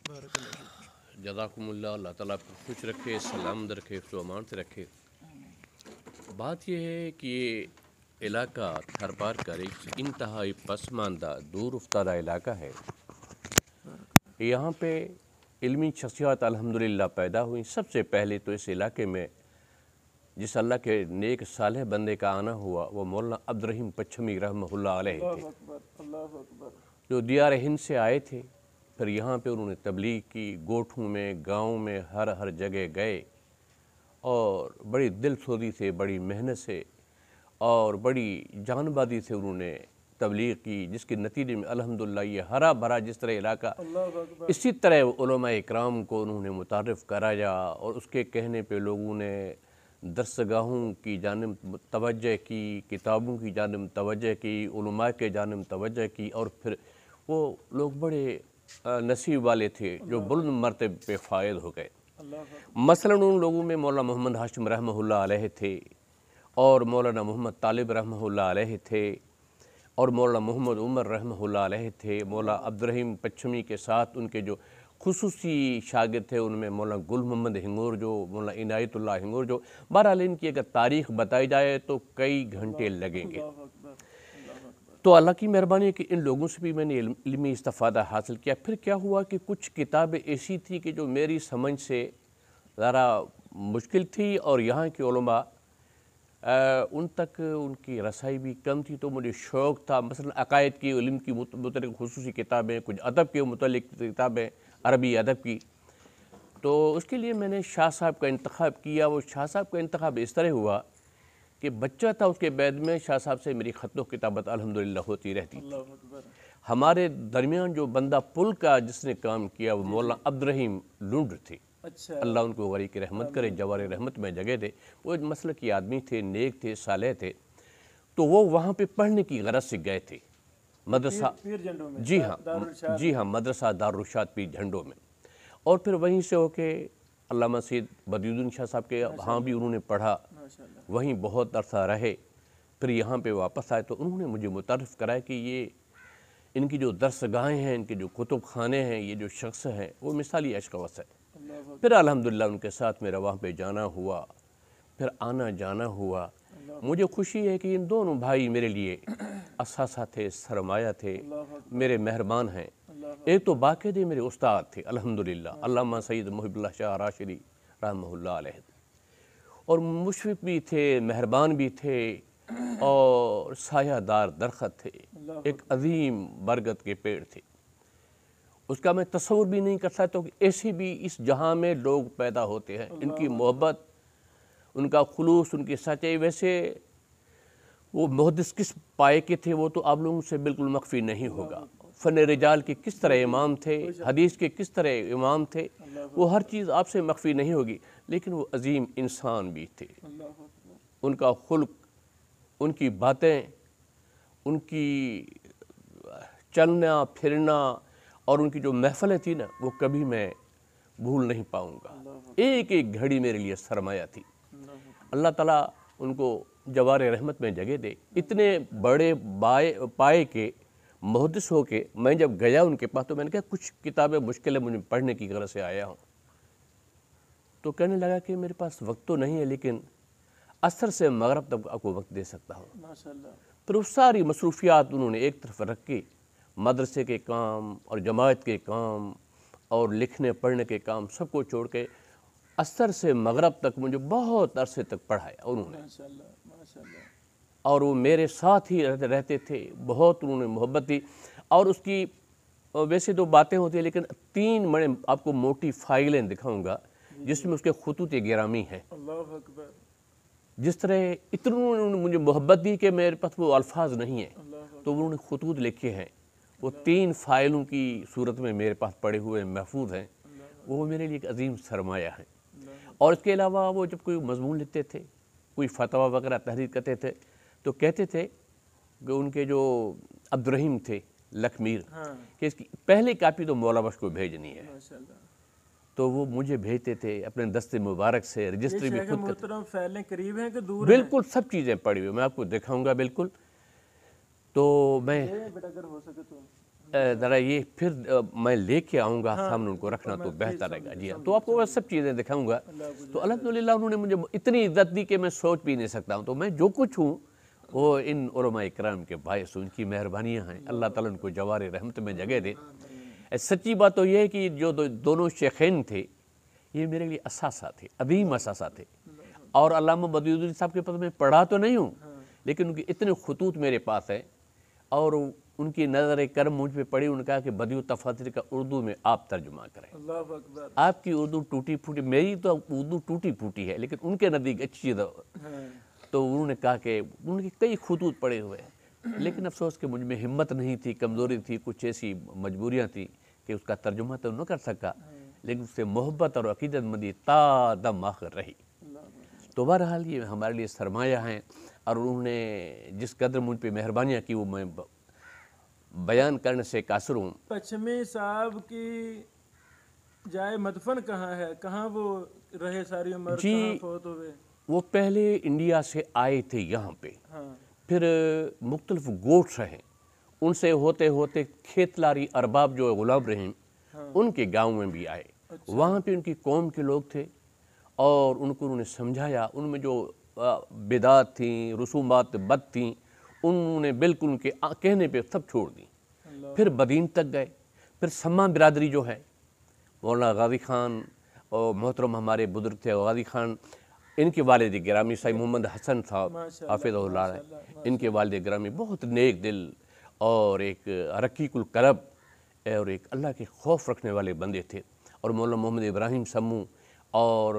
بارک اللہ فیک۔ جزاکم اللہ، اللہ تعالیٰ آپ کو خوش رکھے، سلامت رکھے، حفظ و امان سے رکھے۔ بات یہ ہے کہ یہ علاقہ تھر پار کر ایک انتہائی پسماندہ دور افتادہ علاقہ ہے۔ یہاں پہ علمی شخصیات الحمدللہ پیدا ہوئیں۔ سب سے پہلے تو اس علاقے میں جس اللہ کے نیک صالح بندے کا آنا ہوا وہ مولانا عبدالرحیم پچھمی رحمہ اللہ علیہ تھے، اللہ اکبر، اللہ اکبر۔ جو دیار ہند سے آئے تھے۔ پھر یہاں پہ انہوں نے تبلیغ کی، گوٹھوں میں، گاؤں میں، ہر جگہ گئے اور بڑی دل سوزی سے، بڑی محنت سے اور بڑی جان بازی سے انہوں نے تبلیغ کی، جس کے نتیجے میں الحمدللہ یہ ہرا بھرا جس طرح علاقہ، اللہ اکبر۔ اسی طرح علماء اکرام کو انہوں نے متعارف کرایا اور اس کے کہنے پہ لوگوں نے درسگاہوں کی جانب توجہ کی، کتابوں کی جانب توجہ کی، علماء کے جانب توجہ کی، اور پھر وہ لوگ بڑے نصیب والے تھے جو بلند مرتبے پہ فائز ہو گئے۔ اللہ اکبر۔ مثلا ان لوگوں میں مولانا محمد ہاشم رحمہ اللہ علیہ تھے، اور مولانا محمد طالب رحمہ اللہ علیہ تھے، اور مولانا محمد عمر رحمہ اللہ علیہ تھے۔ مولانا عبدالرحیم پچھمی کے ساتھ ان کے جو خصوصی شاگرد تھے ان میں مولانا گل محمد ہنگور جو، مولانا عنایت اللہ ہنگور جو، بہرحال ان کی اگر تاریخ بتائی جائے تو کئی گھنٹے لگیں گے۔ اللہ اکبر، اللہ اکبر۔ تو اللہ کی مہربانی ہے کہ ان لوگوں سے بھی میں نے علمی استفادہ حاصل کیا۔ پھر کیا ہوا کہ کچھ کتابیں ایسی تھیں کہ جو میری سمجھ سے ذرا مشکل تھی، اور یہاں کے علماء ان تک ان کی رسائی بھی کم تھی، تو مجھے شوق تھا مثلا عقائد کی علم کی متعلق خصوصی کتابیں، کچھ ادب کے متعلق کتابیں، عربی ادب کی۔ تو اس کے لیے میں نے شاہ صاحب کا انتخاب کیا۔ وہ شاہ صاحب کا انتخاب اس طرح ہوا کہ بچہ تھا، اس کے بعد میں شاہ صاحب سے میری خط و کتابت الحمدللہ ہوتی رہتی تھی۔ اللہ اکبر۔ ہمارے درمیان جو بندہ پل کا جس نے کام کیا وہ مولانا عبدالرحیم لنڈ تھے، اچھا، اللہ ان کو غریق رحمت کرے، جوار رحمت میں جگہ دے۔ وہ مسلکی آدمی تھے، نیک تھے، صالح تھے۔ تو وہ وہاں پہ پڑھنے کی غرض سے گئے تھے مدرسہ، پیر جھنڈوں میں، جی ہاں، دارالرشاد۔ جی ہاں، مدرسہ دارالرشاد پیر جھنڈوں میں۔ اور پھر وہیں سے ہو کے علامہ سید بدیع الدین شاہ صاحب کے ہاں بھی انہوں نے پڑھا، ماشاء اللہ۔ وہیں بہت عرصہ رہے۔ پھر یہاں پہ واپس آئے تو انہوں نے مجھے متعارف کرایا کہ یہ ان کی جو درسگاہیں ہیں، ان کے جو کتب خانے ہیں، یہ جو شخص ہیں وہ مثالی اشخاص ہے۔ اللہ اکبر۔ پھر الحمدللہ ان کے ساتھ میرا وہاں پہ جانا ہوا، پھر آنا جانا ہوا۔ مجھے خوشی ہے کہ ان دونوں بھائی میرے لیے اثاثہ تھے، سرمایہ تھے، اللہ اکبر۔ میرے مہربان ہیں۔ اللہ ایک تو باقاعدہ میرے استاد تھے الحمدللہ، علامہ سید محب اللہ شاہ راشدی رحمہ اللہ علیہ، اور مشفق بھی تھے، مہربان بھی تھے، اور سایہ دار درخت تھے، ایک عظیم برگد کے پیڑ تھے۔ اس کا میں تصور بھی نہیں کر سکتا کہ ایسے بھی اس جہاں میں لوگ پیدا ہوتے ہیں۔ ان کی محبت، ان کا خلوص، ان کی سچائی، ویسے وہ محدث کس پائے کے تھے وہ تو آپ لوگوں سے بالکل مخفی نہیں ہوگا۔ فن رجال کے کس طرح امام تھے، حدیث کے کس طرح امام تھے، وہ ہر چیز آپ سے مخفی نہیں ہوگی، لیکن وہ عظیم انسان بھی تھے۔ اللہ اکبر۔ ان کا خلق، ان کی باتیں، ان کی چلنا پھرنا، اور ان کی جو محفلیں تھی نا وہ کبھی میں بھول نہیں پاؤں گا۔ ایک ایک گھڑی میرے لیے سرمایہ تھی۔ اللہ تعالیٰ ان کو جوار رحمت میں جگہ دے۔ اتنے بڑے پائے کے محدث ہو کے میں جب گیا ان کے پاس تو میں نے کہا کچھ کتابیں مشکل ہے، مجھے پڑھنے کی غرض سے آیا ہوں۔ تو کہنے لگا کہ میرے پاس وقت تو نہیں ہے، لیکن عصر سے مغرب تک آپ کو وقت دے سکتا ہوں۔ ماشاء اللہ۔ پھر وہ ساری مصروفیات انہوں نے ایک طرف رکھ کے مدرسے کے کام اور جماعت کے کام اور لکھنے پڑھنے کے کام سب کو چھوڑ کے عصر سے مغرب تک مجھے بہت عرصے تک پڑھایا انہوں نے، ماشاء اللہ، ماشاء اللہ۔ اور وہ میرے ساتھ ہی رہتے تھے، بہت انہوں نے محبت دی۔ اور اس کی ویسے تو باتیں ہوتی ہیں، لیکن 3 میں آپ کو موٹی فائلیں دکھاؤں گا جس میں اس کے خطوط گرامی ہیں۔ اللہ اکبر۔ جس طرح اتنوں انہوں نے مجھے محبت دی کہ میرے پاس وہ الفاظ نہیں ہیں، تو انہوں نے خطوط لکھے ہیں، وہ 3 فائلوں کی صورت میں میرے پاس پڑے ہوئے محفوظ ہیں۔ وہ میرے لیے ایک عظیم سرمایہ ہے۔ اور اس کے علاوہ وہ جب کوئی مضمون لکھتے تھے، کوئی فتویٰ وغیرہ تحریر کرتے تھے، تو کہتے تھے کہ ان کے جو عبدالرحیم تھے لکھمیر، کہ اس کی پہلی کاپی تو مولا بخش کو بھیجنی ہے، تو وہ مجھے بھیجتے تھے اپنے دست مبارک سے، رجسٹری بھی خود کرتے۔ محترم فیلیں قریب ہیں کہ دور ہیں؟ بالکل سب چیزیں پڑھی ہوئی، میں آپ کو دکھاؤں گا بالکل۔ تو میں بیٹا اگر ہو سکے تو ذرا یہ پھر میں لے کے آؤں گا سامنے ان کو رکھنا تو بہتر رہے گا. جی ہاں, تو آپ کو وہ سب چیزیں دکھاؤں گا. تو الحمدللہ انہوں نے مجھے اتنی عزت دی کہ میں سوچ بھی نہیں سکتا ہوں. تو میں جو کچھ ہوں وہ ان علماء اکرام کے باعث ان کی مہربانیاں ہیں. اللہ تعالیٰ ان کو جوار رحمت میں جگہ دے. سچی بات تو یہ ہے کہ جو دونوں شیخین تھے یہ میرے لیے اساتذہ تھے, عظیم اساتذہ تھے. اور علامہ بدیع الدین صاحب کے پاس میں پڑھا تو نہیں ہوں, لیکن ان کے اتنے خطوط میرے پاس ہیں. اور ان کی نظر کرم مجھ پہ پڑی. انہوں نے کہا کہ بدیع التفاسیر کا اردو میں آپ ترجمہ کریں. اللہ اکبر. آپ کی اردو ٹوٹی پھوٹی, میری تو اردو ٹوٹی پھوٹی ہے لیکن ان کے نزدیک اچھی ہے. تو انہوں نے کہا کہ ان کے کئی خطوط پڑے ہوئے ہیں, لیکن افسوس کہ مجھ میں ہمت نہیں تھی, کمزوری تھی, کچھ ایسی مجبوریاں تھیں کہ اس کا ترجمہ تو نہ کر سکا, لیکن اس سے محبت اور عقیدت مندی تا دم آخر رہی. تو بہرحال یہ ہمارے لیے سرمایہ ہیں, اور انہوں نے جس قدر مجھ پہ مہربانیاں کی وہ میں بیان کرنے سے قاصر ہوں. پچھمی صاحب کی جائے مدفن کہاں ہے, کہاں وہ رہے ساری عمر, کہاں فوت ہوئے؟ وہ پہلے انڈیا سے آئے تھے یہاں پہ, ہاں, پھر مختلف گوٹس رہے, ان سے ہوتے ہوتے کھیتلاری ارباب جو غلام رہے ان کے گاؤں میں بھی آئے. وہاں پہ ان کی قوم کے لوگ تھے اور ان کو انہوں نے سمجھایا. ان میں جو بدعات تھیں, رسومات بد تھیں, انہوں نے بالکل ان کے کہنے پہ سب چھوڑ دیں. پھر بدین تک گئے. پھر سما برادری جو ہے, مولانا غازی خان اور محترم ہمارے بزرگ تھے غازی خان, ان کے والد گرامی سید محمد حسن صاحب حافظ اللہ علیہ, ان کے والد گرامی بہت نیک دل اور ایک رقیق القلب اور ایک اللہ کے خوف رکھنے والے بندے تھے. اور مولانا محمد ابراہیم سمو اور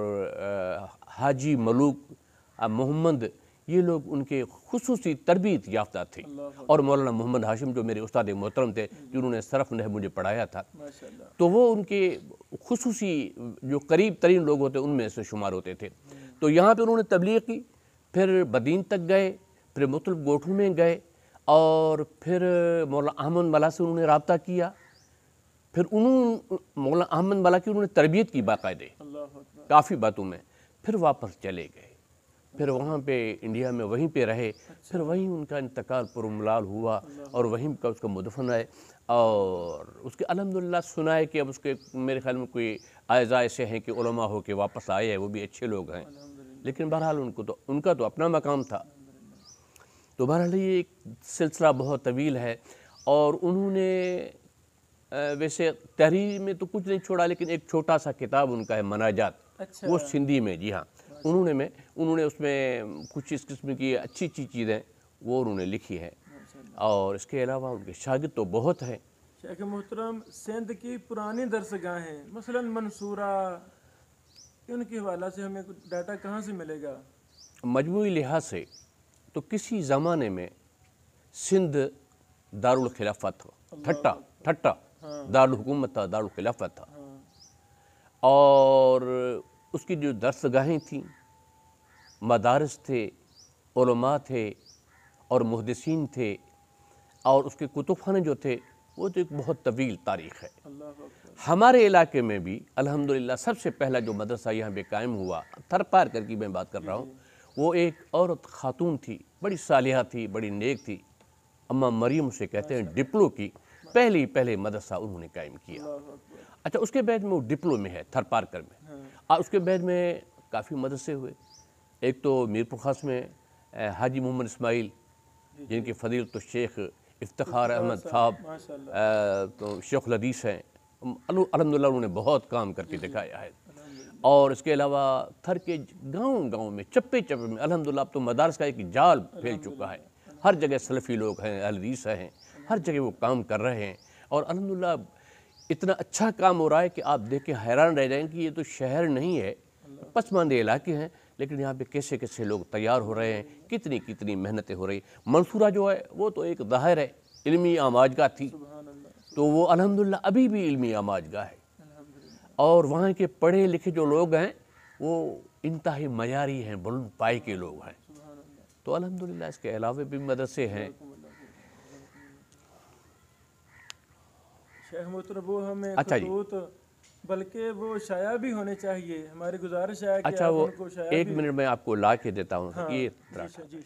حاجی ملوک محمد, یہ لوگ ان کے خصوصی تربیت یافتہ تھے. اور مولانا محمد ہاشم جو میرے استاد محترم تھے, جنہوں نے صرف نحو مجھے پڑھایا تھا, تو وہ ان کے خصوصی جو قریب ترین لوگ ہوتے ان میں سے شمار ہوتے تھے. تو یہاں پہ انہوں نے تبلیغ کی, پھر بدین تک گئے, پھر مختلف گوٹھوں میں گئے, اور پھر مولانا احمد ملا سے انہوں نے رابطہ کیا. پھر مولانا احمد ملا کی انہوں نے تربیت کی باقاعدہ کافی باتوں میں. پھر واپس چلے گئے, پھر وہاں پہ انڈیا میں وہیں پہ رہے. پھر وہیں ان کا انتقال پرملال ہوا اور وہیں کا اس کا مدفن ہے. اور اس کے الحمدللہ سنا ہے کہ اب اس کے میرے خیال میں کوئی اعزاء ایسے ہیں کہ علماء ہو کے واپس آئے ہیں, وہ بھی اچھے لوگ ہیں, لیکن بہرحال ان کا تو اپنا مقام تھا. تو بہرحال یہ ایک سلسلہ بہت طویل ہے. اور انہوں نے ویسے تحریر میں تو کچھ نہیں چھوڑا, لیکن ایک چھوٹا سا کتاب ان کا ہے مناجات, وہ سندھی میں. جی ہاں, انہوں نے اس میں کچھ اس قسم کی اچھی چیزیں وہ انہوں نے لکھی ہے. اور اس کے علاوہ ان کے شاگرد تو بہت ہیں. شیخ محترم, سندھ کی پرانی درسگاہیں مثلا منصورہ, ان کے حوالہ سے ہمیں ڈاٹا کہاں سے ملے گا؟ مجموعی لحاظ سے تو کسی زمانے میں سندھ دارالخلافت تھا, ٹھٹا دارالحکومت تھا, دارالخلافت تھا. اور اس کی جو درسگاہیں تھیں, مدارس تھے, علماء تھے اور محدثین تھے, اور اس کے کتب خانے جو تھے وہ تو ایک بہت طویل تاریخ ہے. ہمارے علاقے میں بھی الحمدللہ سب سے پہلا جو مدرسہ یہاں پہ قائم ہوا, تھر پار کر کی میں بات کر رہا ہوں, وہ ایک عورت خاتون تھی, بڑی صالحہ تھی, بڑی نیک تھی, اماں مریم اسے کہتے ہیں, ڈپلو کی پہلے مدرسہ انہوں نے قائم کیا. اچھا, اس کے بعد میں وہ ڈپلو میں ہے, تھر پار کر میں. اور اس کے بعد میں کافی مدرسے ہوئے. ایک تو میر پرخاص میں حاجی محمد اسماعیل, جن کے فضیلت الشیخ افتخار احمد صاحب تو شیخ الحدیث ہیں, الحمدللہ انہوں نے بہت کام کر کے دکھایا ہے. اور اس کے علاوہ تھر کے گاؤں میں, چپے میں الحمدللہ اب تو مدارس کا ایک جال پھیل چکا ہے. ہر جگہ سلفی لوگ ہیں, اہل حدیث ہیں, ہر جگہ وہ کام کر رہے ہیں. اور الحمدللہ اتنا اچھا کام ہو رہا ہے کہ آپ دیکھ کے حیران رہ جائیں کہ یہ تو شہر نہیں ہے, پسماندہ علاقے ہیں, لیکن یہاں پہ کیسے لوگ تیار ہو رہے ہیں, کتنی محنتیں ہو رہی. منصورہ جو ہے وہ تو ایک ظاہر ہے علمی آماجگاہ تھی, تو وہ الحمدللہ ابھی بھی علمی آماجگاہ ہے. اور وہاں کے پڑھے لکھے جو لوگ ہیں وہ انتہائی معیاری ہیں, بلند پائے کے لوگ ہیں. تو الحمدللہ اس کے علاوہ بھی مدرسے ہیں. شیخ محترم, وہ ہمیں خطوط بلکہ وہ شائع بھی ہونے چاہیے, ہماری گزارش ہے کہ اچھا, وہ ایک منٹ میں آپ کو لا کے دیتا ہوں. یہ جی